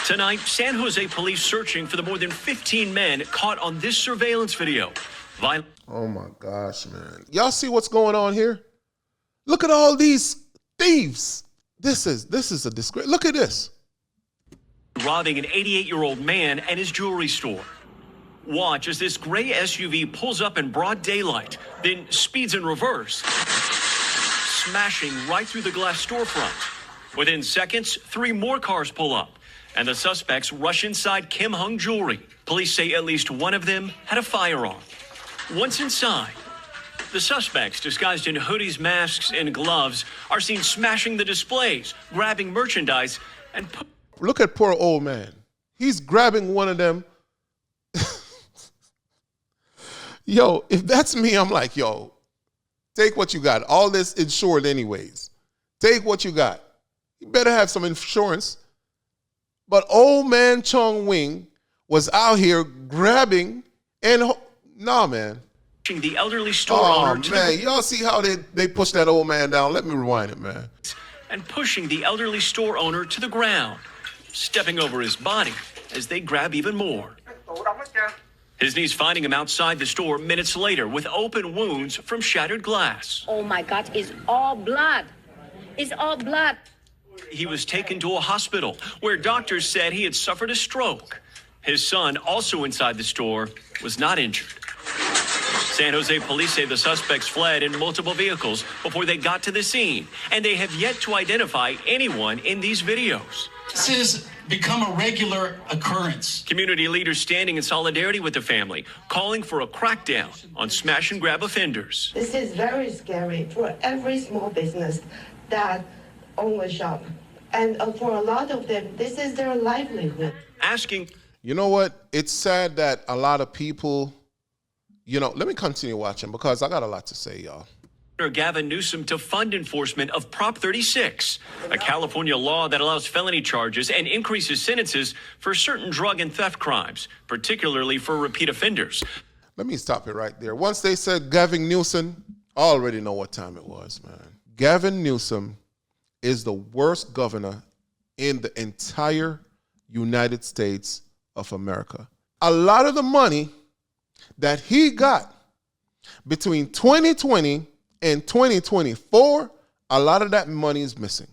Tonight, San Jose police searching for the more than 15 men caught on this surveillance video. Oh my gosh, man. Y'all see what's going on here? Look at all these thieves. This is a disgrace. Look at this. Robbing an 88-year-old man at his jewelry store. Watch as this gray SUV pulls up in broad daylight, then speeds in reverse, smashing right through the glass storefront. Within seconds, 3 more cars pull up, and the suspects rush inside Kim Hung Jewelry. Police say at least one of them had a firearm. Once inside, the suspects, disguised in hoodies, masks, and gloves, are seen smashing the displays, grabbing merchandise, and look at poor old man. He's grabbing one of them. Yo, if that's me, I'm like, yo, take what you got. All this insured anyways. Take what you got. You better have some insurance. But old man Chong Wing was out here grabbing and nah, man. The elderly store owner to man, y'all see how they pushed that old man down? Let me rewind it, man. And pushing the elderly store owner to the ground, stepping over his body as they grab even more. His niece finding him outside the store minutes later with open wounds from shattered glass. Oh my God, it's all blood. It's all blood. He was taken to a hospital where doctors said he had suffered a stroke. His son, also inside the store, was not injured. San Jose police say the suspects fled in multiple vehicles before they got to the scene, and they have yet to identify anyone in these videos. This has become a regular occurrence. Community leaders standing in solidarity with the family, calling for a crackdown on smash and grab offenders. This is very scary for every small business that own a shop. And for a lot of them, this is their livelihood. Asking. You know what? It's sad that a lot of people, let me continue watching because I got a lot to say, y'all. Gavin Newsom to fund enforcement of Prop 36, a California law that allows felony charges and increases sentences for certain drug and theft crimes, particularly for repeat offenders. Let me stop it right there. Once they said Gavin Newsom, I already know what time it was, man. Gavin Newsom is the worst governor in the entire United States of America. A lot of the money that he got between 2020 and 2024, a lot of that money is missing.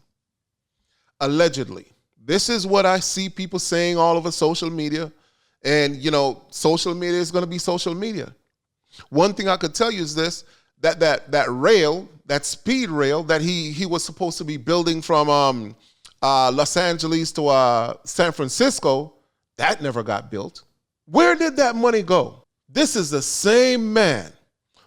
Allegedly. This is what I see people saying all over social media. And, social media is going to be social media. One thing I could tell you is this, that rail, that speed rail that he was supposed to be building from Los Angeles to San Francisco, that never got built. Where did that money go? This is the same man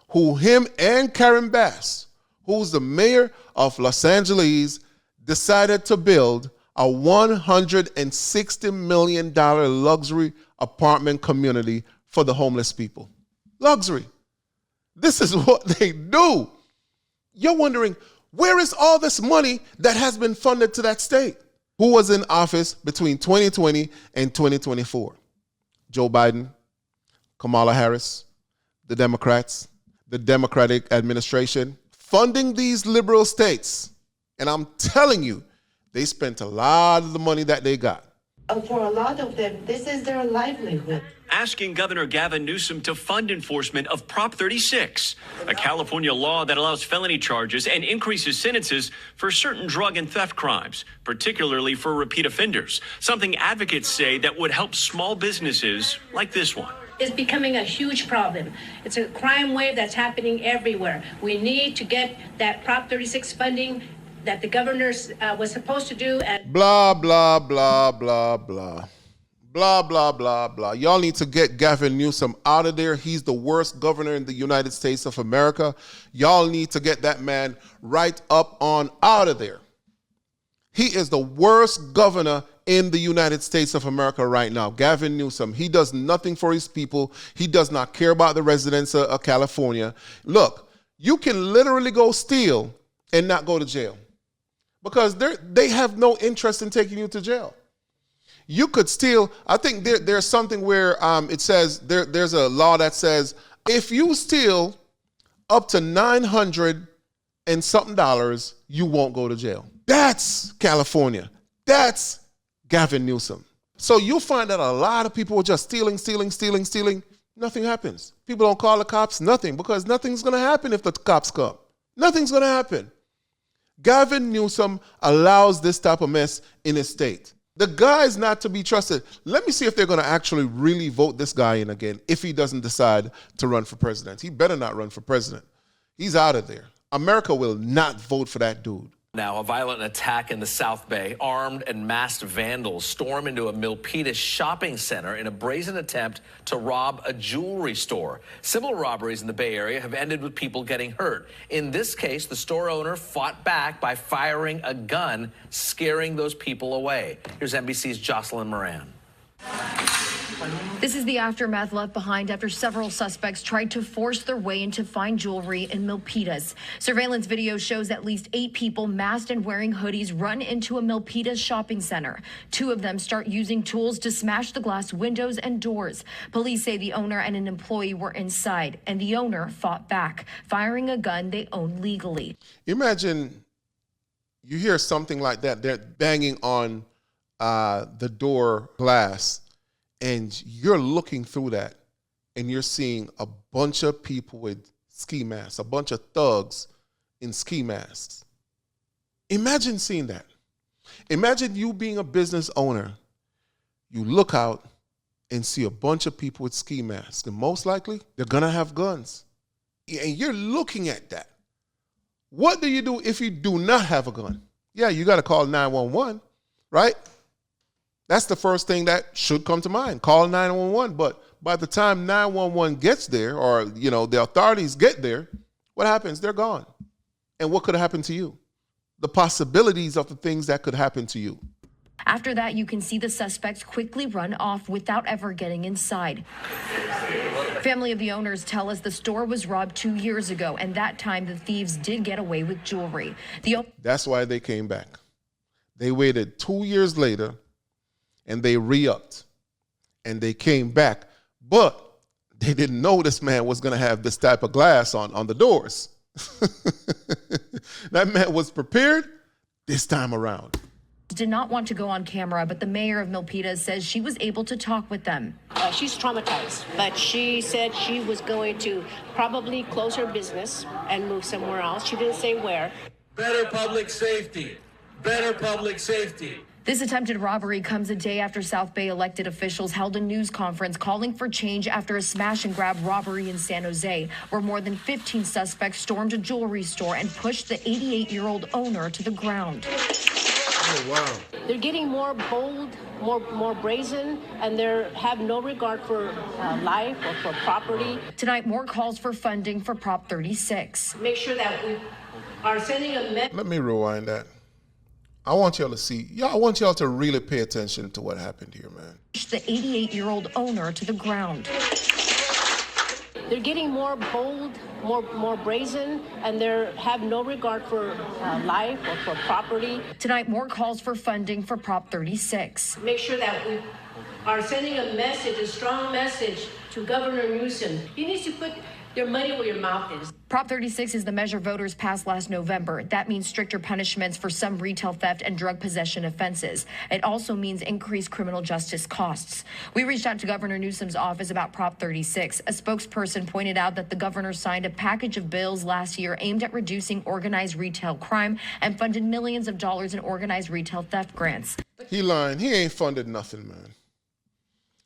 who him and Karen Bass, who's the mayor of Los Angeles, decided to build a $160 million luxury apartment community for the homeless people. Luxury. This is what they do. You're wondering, where is all this money that has been funded to that state? Who was in office between 2020 and 2024? Joe Biden, Kamala Harris, the Democrats, the Democratic administration, funding these liberal states. And I'm telling you, they spent a lot of the money that they got. For a lot of them, this is their livelihood. Asking Governor Gavin Newsom to fund enforcement of Prop 36, a California law that allows felony charges and increases sentences for certain drug and theft crimes, particularly for repeat offenders, something advocates say that would help small businesses like this one. It's becoming a huge problem. It's a crime wave that's happening everywhere. We need to get that Prop 36 funding that the governor was supposed to do. And blah, blah, blah, blah, blah. Blah, blah, blah, blah. Y'all need to get Gavin Newsom out of there. He's the worst governor in the United States of America. Y'all need to get that man right up on out of there. He is the worst governor in the United States of America right now. Gavin Newsom, he does nothing for his people. He does not care about the residents of California. Look, you can literally go steal and not go to jail because they have no interest in taking you to jail. You could steal. I think there's something where it says there's a law that says if you steal up to $900 and something, you won't go to jail. That's California. That's Gavin Newsom. So you'll find that a lot of people are just stealing. Nothing happens. People don't call the cops, nothing, because nothing's going to happen if the cops come. Nothing's going to happen. Gavin Newsom allows this type of mess in his state. The guy is not to be trusted. Let me see if they're going to actually really vote this guy in again if he doesn't decide to run for president. He better not run for president. He's out of there. America will not vote for that dude. Now, a violent attack in the South Bay. Armed and masked vandals storm into a Milpitas shopping center in a brazen attempt to rob a jewelry store. Similar robberies in the Bay Area have ended with people getting hurt. In this case, the store owner fought back by firing a gun, scaring those people away. Here's NBC's Jocelyn Moran. This is the aftermath left behind after several suspects tried to force their way into fine jewelry in Milpitas. Surveillance video shows at least 8 people masked and wearing hoodies run into a Milpitas shopping center. 2 of them start using tools to smash the glass windows and doors. Police say the owner and an employee were inside, and the owner fought back, firing a gun they own legally. Imagine you hear something like that. They're banging on the door glass, and you're looking through that, and you're seeing a bunch of people with ski masks, a bunch of thugs in ski masks. Imagine seeing that. Imagine you being a business owner. You look out and see a bunch of people with ski masks, and most likely they're gonna have guns. And you're looking at that. What do you do if you do not have a gun? Yeah, you gotta call 911, right? That's the first thing that should come to mind. Call 911. But by the time 911 gets there, or the authorities get there, what happens? They're gone. And what could have happened to you? The possibilities of the things that could happen to you. After that, you can see the suspects quickly run off without ever getting inside. Family of the owners tell us the store was robbed 2 years ago, and that time the thieves did get away with jewelry. That's why they came back. They waited 2 years later, and they re-upped, and they came back. But they didn't know this man was going to have this type of glass on the doors. That man was prepared this time around. Did not want to go on camera, but the mayor of Milpitas says she was able to talk with them. She's traumatized, but she said she was going to probably close her business and move somewhere else. She didn't say where. Better public safety. Better public safety. This attempted robbery comes a day after South Bay elected officials held a news conference calling for change after a smash-and-grab robbery in San Jose, where more than 15 suspects stormed a jewelry store and pushed the 88-year-old owner to the ground. Oh, wow. They're getting more bold, more brazen, and they have no regard for life or for property. Tonight, more calls for funding for Prop 36. Make sure that we are sending a message. Let me rewind that. I want y'all to see. I want y'all to really pay attention to what happened here, man. The 88-year-old owner to the ground. They're getting more bold, more brazen, and they have no regard for life or for property. Tonight, more calls for funding for Prop 36. Make sure that we are sending a message, a strong message to Governor Newsom. He needs to put your money where your mouth is. Prop 36 is the measure voters passed last November. That means stricter punishments for some retail theft and drug possession offenses. It also means increased criminal justice costs. We reached out to Governor Newsom's office about Prop 36. A spokesperson pointed out that the governor signed a package of bills last year aimed at reducing organized retail crime and funded millions of dollars in organized retail theft grants. He lying. He ain't funded nothing, man.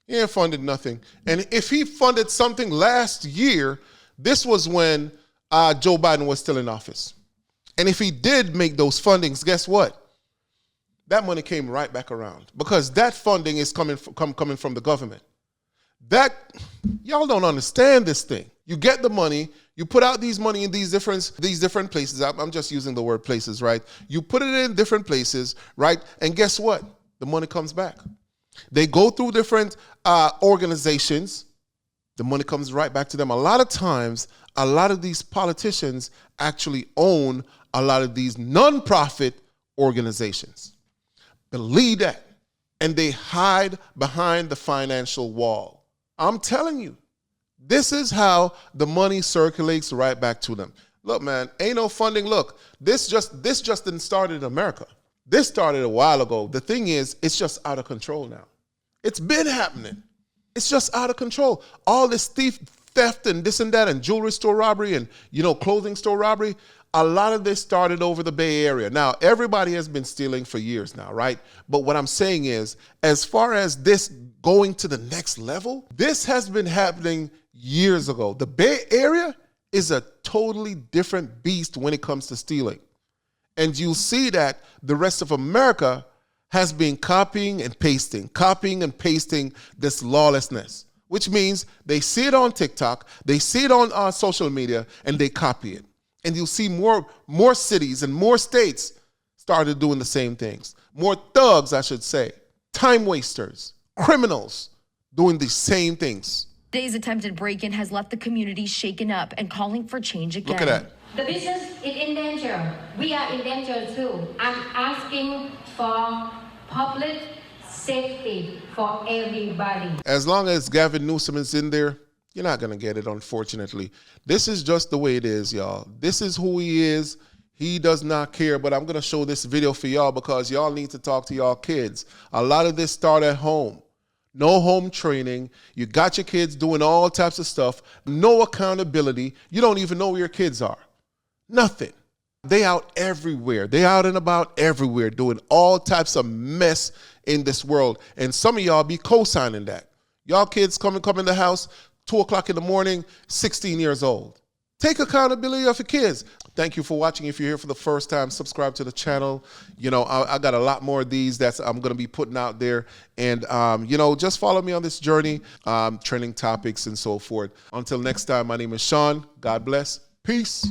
He ain't funded nothing. And if he funded something last year, this was when Joe Biden was still in office. And if he did make those fundings, guess what? That money came right back around because that funding is coming from the government. Y'all don't understand this thing. You get the money, you put out these money in these different places. I'm just using the word places, right? You put it in different places, right? And guess what? The money comes back. They go through different organizations. The money comes right back to them. A lot of times, a lot of these politicians actually own a lot of these nonprofit organizations. Believe that. And they hide behind the financial wall. I'm telling you, this is how the money circulates right back to them. Look, man, ain't no funding. Look, this just didn't start in America. This started a while ago. The thing is, it's just out of control now. It's been happening. It's just out of control. All this theft and this and that and jewelry store robbery and, clothing store robbery, a lot of this started over the Bay Area. Now, everybody has been stealing for years now, right? But what I'm saying is, as far as this going to the next level, this has been happening years ago. The Bay Area is a totally different beast when it comes to stealing. And you'll see that the rest of America has been copying and pasting this lawlessness, which means they see it on TikTok, they see it on social media, and they copy it. And you'll see more cities and more states started doing the same things. More thugs, I should say, time wasters, criminals doing the same things. Today's attempted break-in has left the community shaken up and calling for change again. Look at that. The business is in danger. We are in danger too. I'm asking for public safety for everybody. As long as Gavin Newsom is in there, you're not going to get it, unfortunately. This is just the way it is, y'all. This is who he is. He does not care, but I'm going to show this video for y'all because y'all need to talk to y'all kids. A lot of this start at home. No home training. You got your kids doing all types of stuff. No accountability. You don't even know where your kids are. Nothing. They out everywhere. They out and about everywhere doing all types of mess in this world. And some of y'all be co-signing that. Y'all kids come in the house, 2 o'clock in the morning, 16 years old. Take accountability of your kids. Thank you for watching. If you're here for the first time, subscribe to the channel. I got a lot more of these that I'm going to be putting out there. And, just follow me on this journey, trending topics and so forth. Until next time, my name is Sean. God bless. Peace.